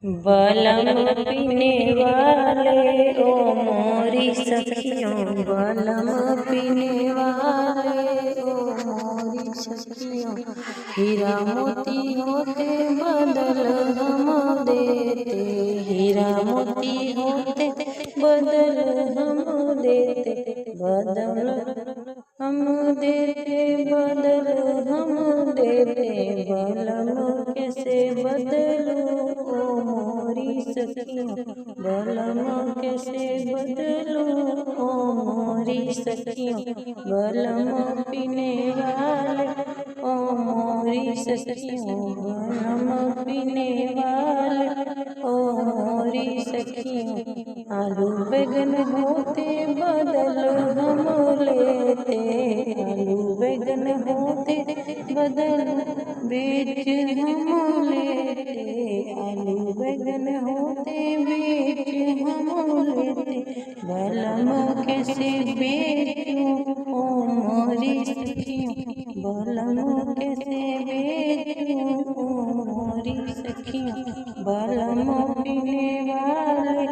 बलम पीने वाले ओ मोरी सखियों, बलम पीने वाले ओ मोरी सखियों। हीरा मोती होते बदल हम देते, हीरा मोती होते बदल हम देते, बदल हम देते, बदल हम देते। बलम कैसे बदलूं ओ मोरी सखियों, बलम कैसे बदलूं ओ मोरी सखियों। बलम पीने वाले ओ मोरी सखियों, बलम पीने वाले ओ मोरी सखियों। आलू बैगन होते बदल हम लेते, आलू बैगन होते बदल बीज हम लेते, आलू बैगन होते बीज हम लेते। बलम कैसे बेचूं ओ मोरी सखियों, बलम कैसे बेचूं ओ मोरी सखियों। बलम पीने वाले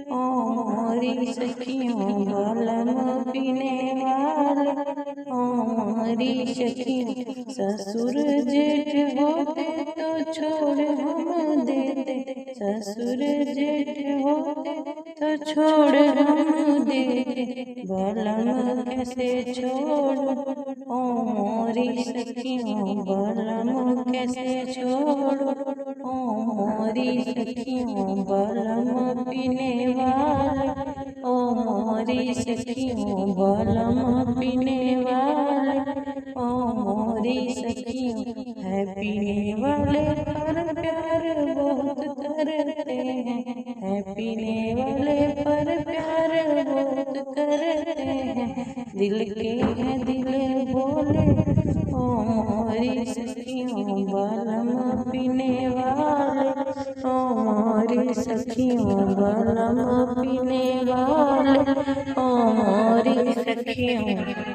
ओ मोरी सखियों, बलम पीने वाले ओ मोरी सखियों। ससुर जेठ होते तो छोड़ हम देते, ससुर जेठ होते तो छोड़ हम देते। बलम कैसे छोड़ूं ओ मोरी सखियों, बलम कैसे छोड़ूं ओ मोरी सखियों। बलम पीने वाले ओ मोरी सखियों, बलम पीने वाले ओ मोरी सखियों। है पीने वाले पर प्यार बहुत करते हैं, है पीने वाले पर प्यार बहुत करते हैं। दिल के हैं दिल बोले ओ मोरी सखियों, बलम पीने वाले ओ मोरी सखियों, बलम पीने वाले ओ मोरी सखियों।